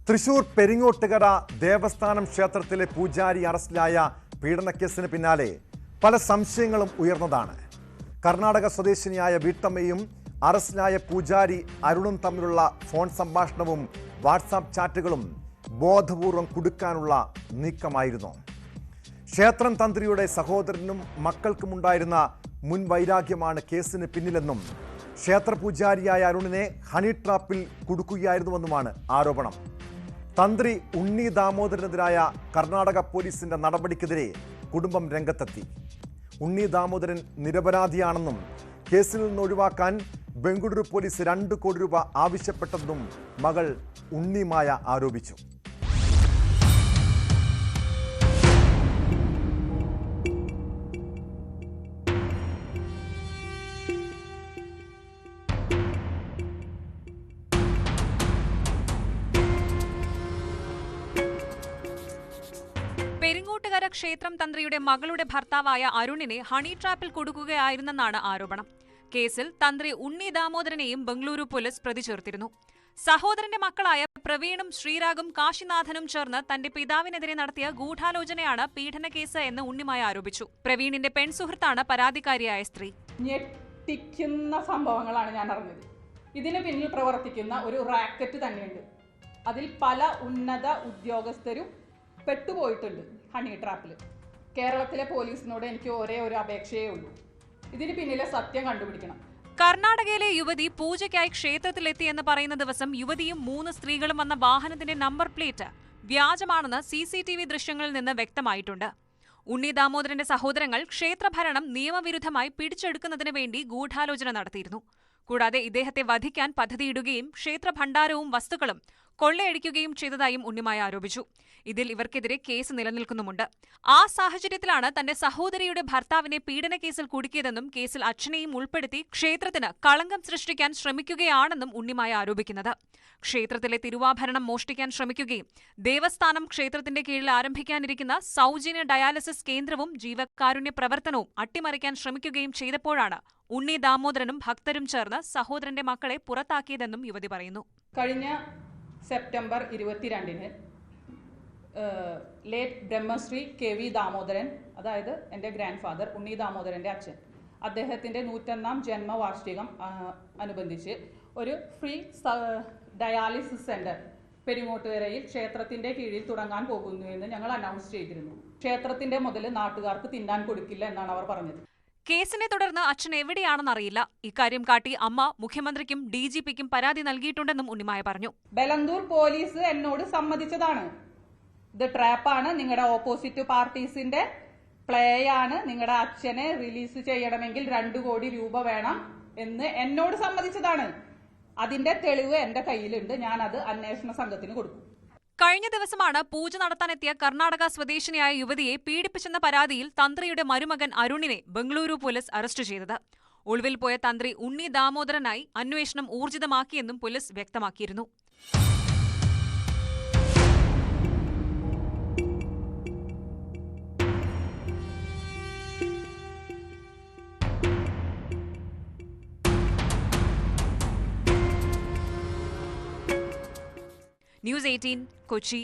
തൃശൂർ പെരിങ്ങോട്ടുകര ദേവസ്ഥാനം ക്ഷേത്രത്തിലെ പൂജാരി അറസ്റ്റിലായ പീഡനക്കേസിന് പിന്നാലെ പല സംശയങ്ങളും ഉയർന്നതാണ്. കർണാടക സ്വദേശിനിയായ വീട്ടമ്മയും അറസ്റ്റിലായ പൂജാരി അരുണും തമ്മിലുള്ള ഫോൺ സംഭാഷണവും വാട്സാപ്പ് ചാറ്റുകളും ബോധപൂർവം കുടുക്കാനുള്ള നീക്കമായിരുന്നു. ക്ഷേത്രം തന്ത്രിയുടെ സഹോദരനും മക്കൾക്കുമുണ്ടായിരുന്ന മുൻ വൈരാഗ്യമാണ് കേസിന് പിന്നിലെന്നും ക്ഷേത്ര പൂജാരിയായ അരുണിനെ ഹണി ട്രാപ്പിൽ കുടുക്കുകയായിരുന്നുവെന്നുമാണ് ആരോപണം. തന്ത്രി ഉണ്ണി ദാമോദരനെതിരായ കർണാടക പോലീസിന്റെ നടപടിക്കെതിരെ കുടുംബം രംഗത്തെത്തി. ഉണ്ണി ദാമോദരൻ നിരപരാധിയാണെന്നും കേസിൽ നിന്ന് ഒഴിവാക്കാൻ ബംഗളൂരു പോലീസ് 2 കോടി രൂപ ആവശ്യപ്പെട്ടെന്നും മകൾ ഉണ്ണിമായ ആരോപിച്ചു. പെരിങ്ങോട്ടുകര ക്ഷേത്രം തന്ത്രിയുടെ മകളുടെ ഭർത്താവായ അരുണിനെ ഹണി ട്രാപ്പിൽ കുടുക്കുകയായിരുന്നെന്നാണ് ആരോപണം. കേസിൽ തന്ത്രി ഉണ്ണി ദാമോദരനെയും ബംഗളൂരു പോലീസ് പ്രതി ചേർത്തിരുന്നു. സഹോദരന്റെ മക്കളായ പ്രവീണും ശ്രീരാഗും കാശിനാഥനും ചേർന്ന് തന്റെ പിതാവിനെതിരെ നടത്തിയ ഗൂഢാലോചനയാണ് പീഡനക്കേസ് എന്ന് ഉണ്ണിമായ ആരോപിച്ചു. പ്രവീണിന്റെ പെൺസുഹൃത്താണ് പരാതിക്കാരിയായ സ്ത്രീ. ഞെട്ടിക്കുന്ന സംഭവങ്ങളാണ് ഞാൻ അറിഞ്ഞത്. ഇതിന് പിന്നിൽ പ്രവർത്തിക്കുന്ന ഒരു റാക്കറ്റ് തന്നെയുണ്ട്. അതിൽ പല ഉന്നത ഉദ്യോഗസ്ഥരും പെട്ടുപോയിട്ടുണ്ട് ഹണി ട്രാപ്പിൽ. കേരളത്തിലെ പോലീസിനോട് എനിക്ക് ഒരേ ഒരു അപേക്ഷയേ ഉള്ളൂ, ഇതിന് പിന്നിലെ സത്യം കണ്ടുപിടിക്കണം. കർണാടകയിലെ യുവതി പൂജയ്ക്കായി ക്ഷേത്രത്തിലെത്തിയെന്ന് പറയുന്ന ദിവസം യുവതിയും 3 സ്ത്രീകളും വന്ന വാഹനത്തിന്റെ നമ്പർ പ്ലേറ്റ് വ്യാജമാണെന്ന് CCTV ദൃശ്യങ്ങളിൽ നിന്ന് വ്യക്തമായിട്ടുണ്ട്. ഉണ്ണി ദാമോദരന്റെ സഹോദരങ്ങൾ ക്ഷേത്രഭരണം നിയമവിരുദ്ധമായി പിടിച്ചെടുക്കുന്നതിന് വേണ്ടി ഗൂഢാലോചന നടത്തിയിരുന്നു. കൂടാതെ ഇദ്ദേഹത്തെ വധിക്കാൻ പദ്ധതിയിടുകയും ക്ഷേത്രഭണ്ഡാരവും വസ്തുക്കളും കൊള്ളയടിക്കുകയും ചെയ്തതായും ഉണ്ണിമായ ആരോപിച്ചു. ഇതിൽ ഇവർക്കെതിരെ കേസ് നിലനിൽക്കുന്നുമുണ്ട്. ആ സാഹചര്യത്തിലാണ് തന്റെ സഹോദരിയുടെ ഭർത്താവിനെ പീഡനക്കേസിൽ കുടുക്കിയതെന്നും കേസിൽ അച്ഛനെയും ഉൾപ്പെടുത്തി ക്ഷേത്രത്തിന് കളങ്കം സൃഷ്ടിക്കാൻ ശ്രമിക്കുകയാണെന്നും ഉണ്ണിമായ ആരോപിക്കുന്നത്. ക്ഷേത്രത്തിലെ തിരുവാഭരണം മോഷ്ടിക്കാൻ ശ്രമിക്കുകയും ദേവസ്ഥാനം ക്ഷേത്രത്തിന്റെ കീഴിൽ ആരംഭിക്കാനിരിക്കുന്ന സൗജന്യ ഡയാലിസിസ് കേന്ദ്രവും ജീവകാരുണ്യ പ്രവർത്തനവും അട്ടിമറിക്കാൻ ശ്രമിക്കുകയും ചെയ്തപ്പോഴാണ് ഉണ്ണി ദാമോദരനും ഭക്തരും ചേർന്ന് സഹോദരന്റെ മക്കളെ പുറത്താക്കിയതെന്നും യുവതി പറയുന്നു. കഴിഞ്ഞ സെപ്റ്റംബർ 22-ന് ലേറ്റ് ബ്രഹ്മശ്രീ KV ദാമോദരൻ, അതായത് എൻ്റെ ഗ്രാൻഡ് ഫാദർ ഉണ്ണി ദാമോദരൻ്റെ അച്ഛൻ, അദ്ദേഹത്തിൻ്റെ 101ാം ജന്മവാർഷികം അനുബന്ധിച്ച് ഒരു ഫ്രീ ഡയാലിസിസ് സെൻറ്റർ പെരിങ്ങോട്ടുകരയിൽ ക്ഷേത്രത്തിൻ്റെ കീഴിൽ തുടങ്ങാൻ പോകുന്നു എന്ന് ഞങ്ങൾ അനൗൺസ് ചെയ്തിരുന്നു. ക്ഷേത്രത്തിൻ്റെ മുതൽ നാട്ടുകാർക്ക് തിന്നാൻ കൊടുക്കില്ല എന്നാണ് അവർ പറഞ്ഞത്. കേസിനെ തുടർന്ന് അച്ഛൻ എവിടെയാണെന്നറിയില്ല. ഇക്കാര്യം കാട്ടി അമ്മ മുഖ്യമന്ത്രിക്കും DGPക്കും പരാതി നൽകിയിട്ടുണ്ടെന്നും ഉണ്ണിമായ പറഞ്ഞു. ബലന്തൂർ പോലീസ് എന്നോട് സമ്മതിച്ചതാണ്. ഇത് ട്രാപ്പാണ്, നിങ്ങളുടെ ഓപ്പോസിറ്റ് പാർട്ടീസിന്റെ പ്ലേ ആണ്, നിങ്ങളുടെ അച്ഛനെ റിലീസ് ചെയ്യണമെങ്കിൽ 2 കോടി രൂപ വേണം എന്ന് എന്നോട് സമ്മതിച്ചതാണ്. അതിന്റെ തെളിവ് എന്റെ കയ്യിലുണ്ട്. ഞാൻ അത് അന്വേഷണ സംഘത്തിന് കൊടുക്കും. കഴിഞ്ഞ ദിവസമാണ് പൂജ നടത്താനെത്തിയ കർണാടക സ്വദേശിനിയായ യുവതിയെ പീഡിപ്പിച്ചെന്ന പരാതിയിൽ തന്ത്രിയുടെ മരുമകൻ അരുണിനെ ബംഗളൂരു പോലീസ് അറസ്റ്റ് ചെയ്തത്. ഒളിവിൽ പോയ തന്ത്രി ഉണ്ണി ദാമോദരനായി അന്വേഷണം ഊർജിതമാക്കിയെന്നും പോലീസ് വ്യക്തമാക്കിയിരുന്നു. News 18 കൊച്ചി.